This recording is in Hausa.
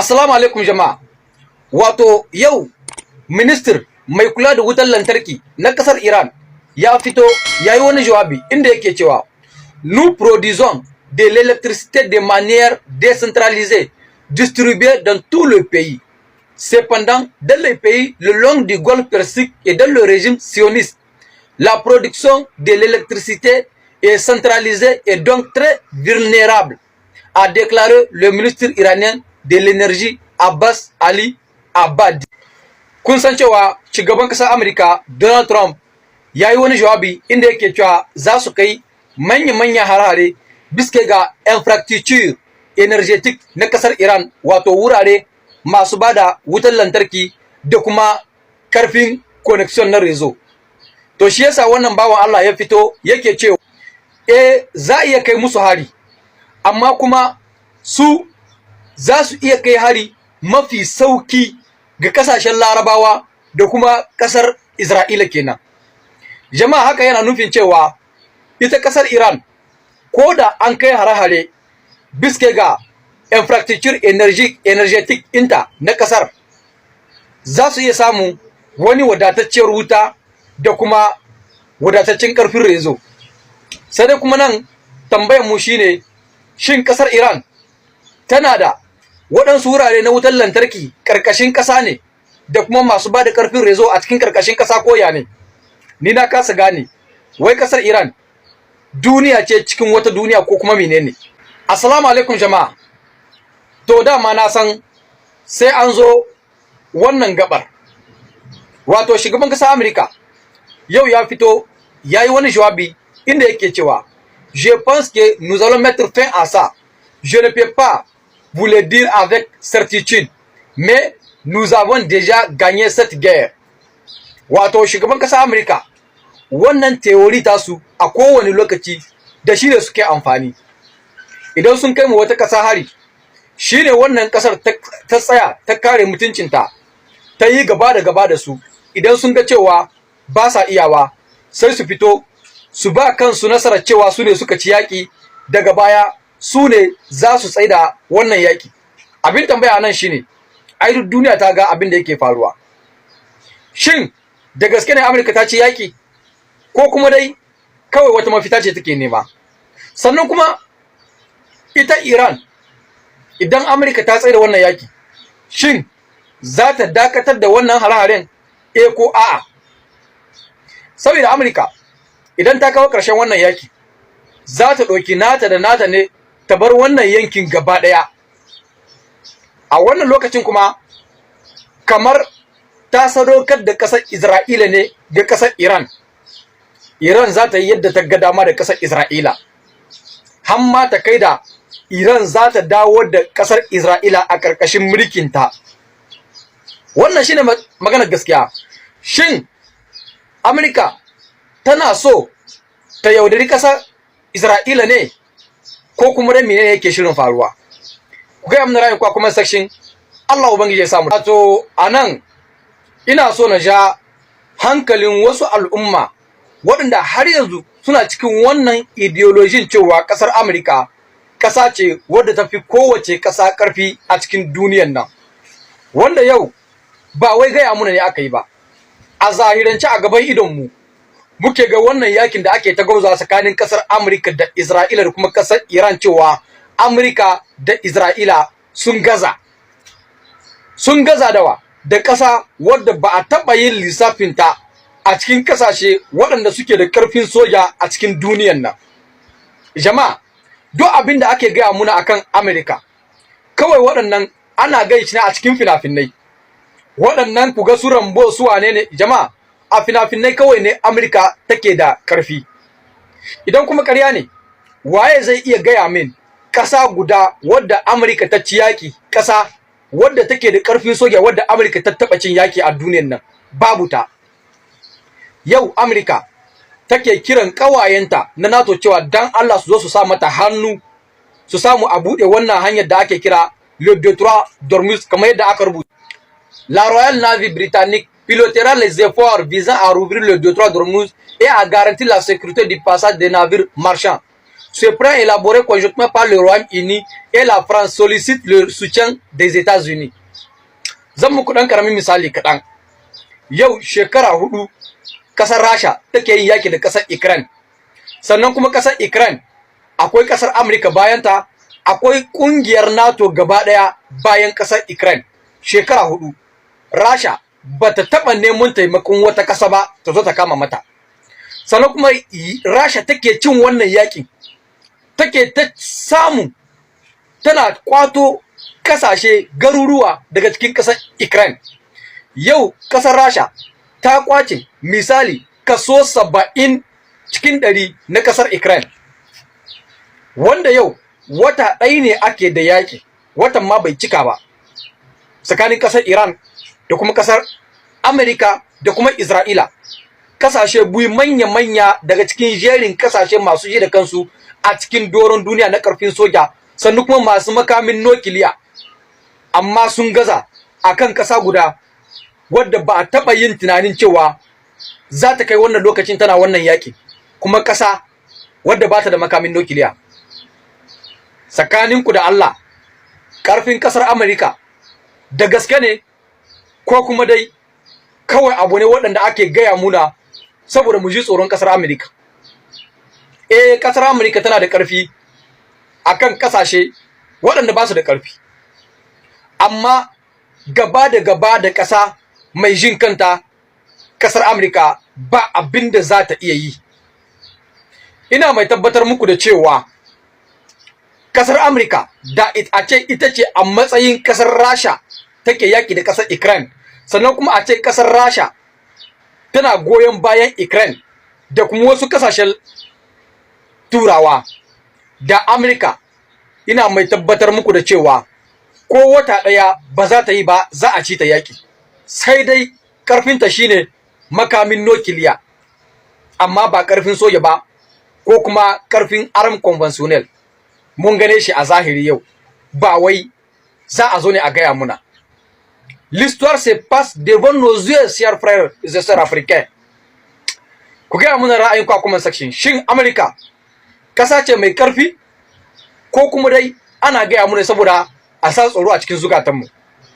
Assalamu alaikum jama'a. Wato yau minister mai kula da wutar lantarki na kasar Iran ya fito yayi wani jawabi inda yake cewa nous produisons de l'électricité de manière décentralisée distribuée dans tout le pays. Cependant, dans les pays le long du Golfe Persique et dans le régime sioniste, la production de l'électricité est centralisée et donc très vulnérable, a déclaré le ministre iranien de l'énergie Abbas Ali Abadi. Kun san cewa shugaban kasar Amurka Donald Trump ya yi wani jawabi inda yake cewa za su kai manya-manya harare biske ga infrastructure energetic na kasar Iran, wato wurare masu bada wutar lantarki da kuma karfin connection na rezo. To shi yasa wannan bawan Allah ya fito yake cewa za a iya kai musu hari, amma kuma su za su iya kai hari mafi sauki ga kasashen Larabawa da kuma kasar Isra'ila kenan. Jama'a, haka yana nufin cewa ita kasar Iran ko da an kai hare-hare biske ga infrastructure energetic inta na kasar, za su iya samu wani wadatacciyar wuta da kuma wadataccen karfin rezo. Sai dai kuma nan tambayar mu shine, shin kasar Iran tana da waɗansu wurare na wutar lantarki ƙarƙashin ƙasa ne da kuma masu ba da ƙarfin rezo a cikin ƙarƙashin ƙasa ko ya ne? Ni na kasa gane wai ƙasar Iran duniya ce cikin wata duniya ko kuma menene? Assalamu alaikum jama'a. To dama na san sai an zo wannan gabar. Wato shugaban ƙasar Amurka yau ya fito yayi wani jawabi inda yake cewa je pense que nous allons mettre fin à ça. Je ne peux pas vous le dire avec certitude, mais nous avons déjà gagné cette guerre. Wato shugaban ƙasar Amurka wannan theory tasu a kowane lokaci da shi ne suke amfani. Idan sun kai mu wata ƙasa hari, shine wannan ƙasar ta tsaya ta kare mutuncinta, ta yi gaba da gaba da su. Idan sun ga cewa ba sa iyawa, sai su fito su ba kansu nasarar cewa su ne suka ci yaƙi, daga baya su ne za su tsaida wannan yaƙi. Abin tambaya nan shine, ai duk duniya ta ga abin da yake faruwa. Shin da gaske ne Amurka ta ci yaƙi, ko kuma dai kawai wata mafita ce take nema? Sannan kuma ita Iran, idan Amurka ta tsaida wannan yaƙi, shin za ta dakatar da wannan hare-haren ko a'a? Saboda Amurka idan ta kawo ƙarshen wannan yaƙi, za ta ɗauki nata da nata ne ta bar wannan yankin gaba ɗaya. A wannan lokacin kuma kamar ta sadaukar da ƙasar Isra'ila ne ga ƙasar Iran. Iran za ta yi yadda ta ga dama da ƙasar Isra'ila. Hamma ta kai da Iran za ta dawo da ƙasar Isra'ila a ƙarƙashin mulkinta. Wannan shine maganar gaskiya. Shin Amurka tana so ta yaudari ƙasar Isra'ila ne, ko kuma da menene yake shirin faruwa? Ku ga amna ra'ayin ku a comment section. Allah ubangiji ya samu. Wato anan ina so na ja hankalin wasu al'umma waɗanda har yanzu suna cikin wannan ideology cewa ƙasar Amurka ƙasa ce wadda ta fi kowace ƙasa ƙarfi a cikin duniyar nan, wanda yau ba wai gaya muna ne aka yi ba, a zahirance a gaban idonmu muke ga wannan yakin da ake ta gauza tsakanin kasar Amurka da Isra'ila da kuma kasar Iran, cewa Amurka da Isra'ila sun gaza dawa da kasa wadda ba a taɓa yin lissafinta a cikin kasashe waɗanda suke da ƙarfin soja a cikin duniyan nan. Jama'a, duk abin da ake gaya muna akan Amurka kawai waɗannan ana gaici ne a cikin fina-finai. Waɗannan ku ga su Rambo su wane ne? Jama'a, a fina-finai kawai ne Amurka take da ƙarfi. Idan kuma ƙarya ne, waye zai iya gaya min ƙasa guda wadda Amurka ta ci yaƙi, ƙasa wadda take da ƙarfin soja wadda Amurka ta taɓa cin yaƙi a duniyar nan? Babu ta. Yau Amurka take kiran ƙawayenta na NATO cewa dan Allah su zo su sa mata hannu, su samu a buɗe wannan hanyar da ake kira Le Détroit d'Ormuz, kamar yadda aka rubuta. La Royal Navy britannique pilotera les efforts visant à rouvrir le détroit d'Ormuz et à garantir la sécurité du passage des navires marchands. Ce plan élaboré conjointement par le Royaume-Uni et la France sollicite le soutien des États-Unis. Zan muku ɗan ƙaramin misali kaɗan. Yau shekara 4 ƙasar Rasha take yin yaki da ƙasar Ukraine. Sannan kuma ƙasar Ukraine akwai ƙasar Amurka bayanta, akwai ƙungiyar NATO gaba ɗaya bayan ƙasar Ukraine. Shekara 4 Rasha bata taɓa neman taimakon wata ƙasa ba ta zo ta kama mata. Sannan kuma Rasha take cin wannan yakin, take ta samu tana kwato kasashe garuruwa daga cikin ƙasar Ukraine. Yau ƙasar Rasha ta kwace misali kaso 70 cikin 100 na ƙasar Ukraine, wanda yau wata ɗaya ne ake da yaƙi, watan ma bai cika ba, tsakanin ƙasar Iran da kuma ƙasar Amerika da kuma Isra'ila. Kasashe biyu manya-manya daga cikin jerin kasashe masu ji da kansu a cikin doron duniya na ƙarfin soja, sannan kuma masu makamin nukiliya, amma sun gaza akan ƙasa guda wadda ba a taɓa yin tunanin cewa za ta kai wannan lokacin tana wannan yaƙi, kuma ƙasa wadda ba ta da makamin nukiliya. Tsakaninku da Allah, ƙarfin ƙasar Amerika da gaske ne ko kuma dai kawai abu ne waɗanda ake gaya muna saboda mu ji tsoron ƙasar Amerika? Ƙasar Amerika tana da ƙarfi akan ƙasashe waɗanda ba su da ƙarfi, amma gaba da ƙasa mai jin kanta, ƙasar Amerika ba abin da za ta iya yi. Ina mai tabbatar muku da cewa ƙasar Amerika da a ce ita ce a matsayin ƙasar Rasha take yaƙi da ƙasar Ukraine, sannan kuma a ce ƙasar Rasha tana goyon bayan Ukraine da kuma wasu ƙasashen Turawa da Amerika, ina mai tabbatar muku da cewa ko wata ɗaya ba za ta yi ba, za a ci ta yaƙi. Sai dai ƙarfinta shine makamin nukiliya, amma ba ƙarfin soja ba ko kuma ƙarfin arm conventional. Mun gane shi a zahiri yau, ba wai za a zo ne a gaya muna. L'histoire se passe devant nos yeux, chers frères et sœurs africains. Ku gaya muna ra'ayin ku a comment section. Shin Amerika ƙasa ce mai ƙarfi ko kuma dai ana gaya muna saboda a sa tsoro a cikin zukatanmu?